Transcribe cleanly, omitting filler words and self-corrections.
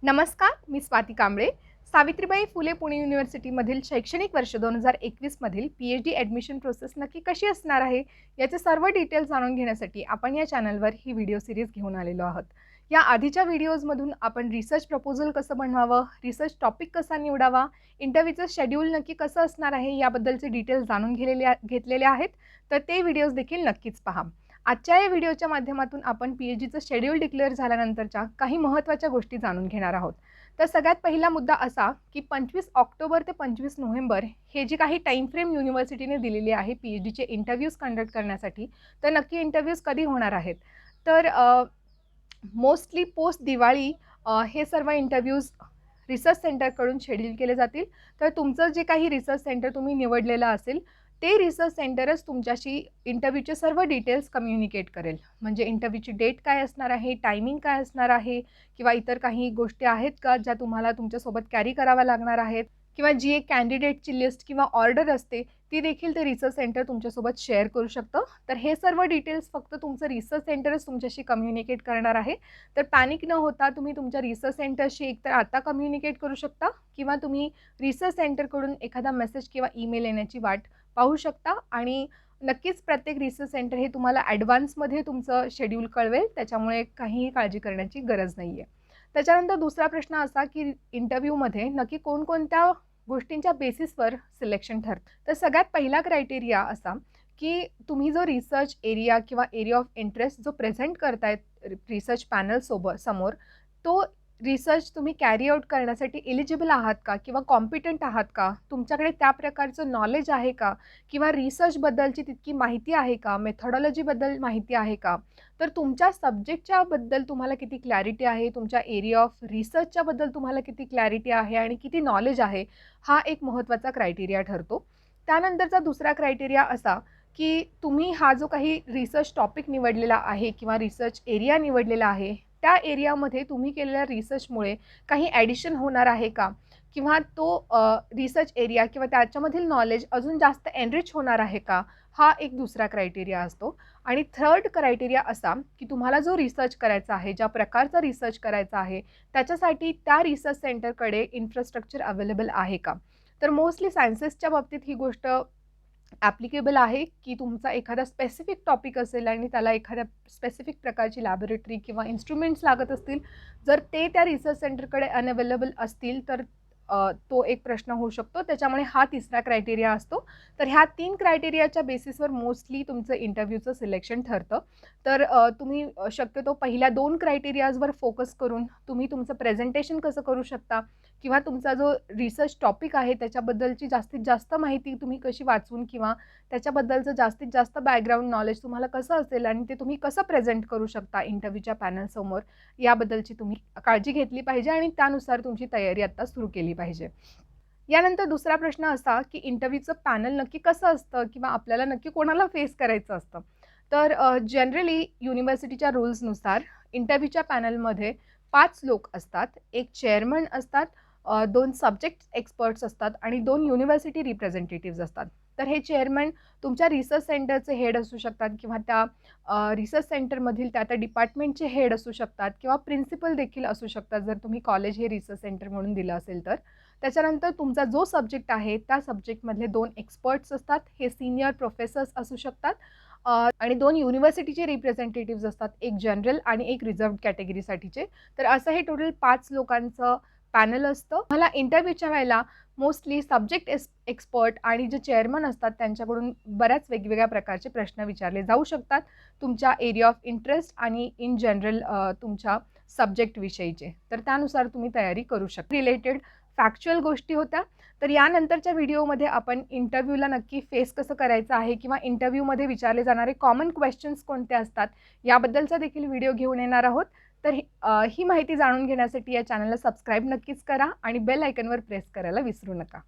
नमस्कार, मी स्वाती कांबळे. सावित्रीबाई फुले पुणे युनिव्हर्सिटीमधील शैक्षणिक वर्ष 2021 मधील पी-एच-डी ॲडमिशन प्रोसेस नक्की कशी असणार आहे, याचे सर्व डिटेल्स जाणून घेण्यासाठी आपण या चॅनलवर ही व्हिडिओ सीरीज घेऊन आलेलो आहोत. या आधीच्या व्हिडिओजमधून आपण रिसर्च प्रपोजल कसं बनवावं, रिसर्च टॉपिक कसा निवडावा, इंटरव्ह्यूचं शेड्यूल नक्की कसं असणार आहे, याबद्दलचे डिटेल्स जाणून घेतलेले आहेत. तर ते व्हिडिओज देखील नक्कीच पहा. आजच्या या व्हिडिओच्या माध्यमातून आपण पी-एच-डीचं शेड्यूल डिक्लेअर झाल्यानंतरच्या काही महत्त्वाच्या गोष्टी जाणून घेणार आहोत. तर सगळ्यात पहिला मुद्दा असा की 25 ऑक्टोबर ते 25 नोव्हेंबर हे जी काही टाईम फ्रेम युनिव्हर्सिटीने दिलेली आहे पी-एच-डीचे इंटरव्ह्यूज कंडक्ट करण्यासाठी, तर नक्की इंटरव्ह्यूज कधी होणार आहेत? तर मोस्टली पोस्ट दिवाळी हे सर्व इंटरव्ह्यूज रिसर्च सेंटरकडून शेड्यूल केले जातील. तर तुमचं जे काही रिसर्च सेंटर तुम्ही निवडलेलं असेल, ते रिसर्च सेंटरच तुमच्याशी इंटरव्ह्यूचे सर्व डिटेल्स कम्युनिकेट करेल. म्हणजे इंटरव्ह्यूची डेट काय असणार आहे, टायमिंग काय असणार आहे, किंवा इतर काही गोष्टी आहेत का ज्या तुम्हाला तुमच्यासोबत कॅरी कराव्या लागणार आहेत, किंवा जी एक कॅन्डिडेटची लिस्ट किंवा ऑर्डर असते ती देखील ते रिसर्च सेंटर तुमच्यासोबत शेअर करू शकतं. तर हे सर्व डिटेल्स फक्त तुमचं रिसर्च सेंटरच तुमच्याशी कम्युनिकेट करणार आहे. तर पॅनिक न होता तुम्ही तुमच्या रिसर्च सेंटरशी एकतर आता कम्युनिकेट करू शकता, किंवा तुम्ही रिसर्च सेंटरकडून एखादा मेसेज किंवा ईमेल येण्याची वाट पाहू शकता. आणि नक्कीच प्रत्येक रिसर्च सेंटर हे तुम्हाला ॲडव्हान्समध्ये तुमचं शेड्यूल कळवेल, त्याच्यामुळे काहीही काळजी करण्याची गरज नाही आहे. त्याच्यानंतर दुसरा प्रश्न असा की इंटरव्ह्यूमध्ये नक्की कोणकोणत्या गोष्टींच्या बेसिसवर सिलेक्शन ठरतं. तर सगळ्यात पहिला क्रायटेरिया असा की तुम्ही जो रिसर्च एरिया किंवा एरिया ऑफ इंटरेस्ट जो प्रेझेंट करतायत रिसर्च पॅनल समोर, तो रिसर्च तुम्ही कॅरी आउट करण्यासाठी एलिजिबल आहात का, किंवा कॉम्पिटंट आहात का, तुमच्याकडे त्या प्रकारचं नॉलेज आहे का, किंवा रिसर्चबद्दलची तितकी माहिती आहे का, मेथॉडॉलॉजीबद्दल माहिती आहे का, तर तुमच्या सब्जेक्टच्याबद्दल तुम्हाला किती क्लॅरिटी आहे, तुमच्या एरिया ऑफ रिसर्चच्याबद्दल तुम्हाला किती क्लॅरिटी आहे आणि किती नॉलेज आहे, हा एक महत्त्वाचा क्रायटेरिया ठरतो. त्यानंतरचा दुसरा क्रायटेरिया असा की तुम्ही हा जो काही रिसर्च टॉपिक निवडलेला आहे किंवा रिसर्च एरिया निवडलेला आहे, त्या एरियामध्ये तुम्ही केलेल्या रिसर्चमुळे काही ॲडिशन होणार आहे का, किंवा तो रिसर्च एरिया किंवा त्याच्यामधील नॉलेज अजून जास्त एनरिच होणार आहे का, हा एक दुसरा क्रायटेरिया असतो. आणि थर्ड क्रायटेरिया असा की तुम्हाला जो रिसर्च करायचा आहे, ज्या प्रकारचा रिसर्च करायचा आहे, त्याच्यासाठी त्या रिसर्च सेंटरकडे इन्फ्रास्ट्रक्चर अवेलेबल आहे का. तर मोस्टली सायन्सेसच्या बाबतीत ही गोष्ट ॲप्लिकेबल आहे की तुमचा एखादा स्पेसिफिक टॉपिक असेल आणि त्याला एखाद्या स्पेसिफिक प्रकारची लॅबोरेटरी किंवा इन्स्ट्रुमेंट्स लागत असतील, जर ते त्या रिसर्च सेंटरकडे अनअवेलेबल असतील तर तो एक प्रश्न होऊ शकतो. त्याच्यामुळे हा तिसरा क्रायटेरिया असतो. तर ह्या 3 क्रायटेरियाच्या बेसिसवर मोस्टली तुमचं इंटरव्ह्यूचं सिलेक्शन ठरतं. तर तुम्ही शक्यतो पहिल्या 2 क्रायटेरियाजवर फोकस करून तुम्ही तुमचं प्रेझेंटेशन कसं करू शकता, किंवा तुमचा जो रिसर्च टॉपिक आहे त्याच्याबद्दलची जास्तीत जास्त माहिती तुम्ही कशी वाचून, किंवा त्याच्याबद्दलचं जास्तीत जास्त बॅकग्राऊंड नॉलेज तुम्हाला कसं असेल आणि ते तुम्ही कसं प्रेझेंट करू शकता इंटरव्ह्यूच्या पॅनलसमोर, याबद्दलची तुम्ही काळजी घेतली पाहिजे आणि त्यानुसार तुमची तयारी आत्ता सुरू केली पाहिजे. यानंतर दुसरा प्रश्न असा की इंटरव्ह्यूचं पॅनल नक्की कसं असतं, किंवा आपल्याला नक्की कोणाला फेस करायचं असतं. तर जनरली युनिव्हर्सिटीच्या रूल्सनुसार इंटरव्ह्यूच्या पॅनलमध्ये 5 लोक असतात. एक चेअरमन असतात, 2 सब्जेक्ट एक्सपर्ट्स असतात आणि 2 युनिव्हर्सिटी रिप्रेझेंटेटिव्हज असतात. तर हे चेअरमन तुमच्या रिसर्च सेंटरचे हेड असू शकतात, किंवा त्या रिसर्च सेंटरमधील त्या डिपार्टमेंटचे हेड असू शकतात, किंवा प्रिन्सिपल देखील असू शकतात जर तुम्ही कॉलेज हे रिसर्च सेंटर म्हणून दिलं असेल तर. त्याच्यानंतर तुमचा जो सब्जेक्ट आहे त्या सब्जेक्टमधले 2 एक्सपर्ट्स असतात, हे सीनियर प्रोफेसर्स असू शकतात, आणि 2 युनिव्हर्सिटीचे रिप्रेझेंटेटिव्हज असतात, एक जनरल आणि एक रिझर्व्ड कॅटेगरीसाठीचे. तर असं हे टोटल 5 लोकांचं पॅनल असतं. मला इंटरव्ह्यूच्या वेळेला मोस्टली सब्जेक्ट एक्सपर्ट आणि जे चेअरमन असतात त्यांच्याकडून बऱ्याच वेगवेगळ्या प्रकारचे प्रश्न विचारले जाऊ शकतात, तुमच्या एरिया ऑफ इंटरेस्ट आणि इन जनरल तुमच्या सब्जेक्टविषयीचे. तर त्यानुसार तुम्ही तयारी करू शकता. रिलेटेड फॅक्च्युअल गोष्टी होत्या. तर यानंतरच्या व्हिडिओमध्ये आपण इंटरव्ह्यूला नक्की फेस कसं करायचं आहे, किंवा इंटरव्ह्यूमध्ये विचारले जाणारे कॉमन क्वेश्चन्स कोणते असतात, याबद्दलचा देखील व्हिडिओ घेऊन येणार आहोत. तर ही माहिती जाणून घेण्यासाठी या चॅनलला सबस्क्राईब नक्कीच करा आणि बेल आयकॉनवर प्रेस करायला विसरू नका.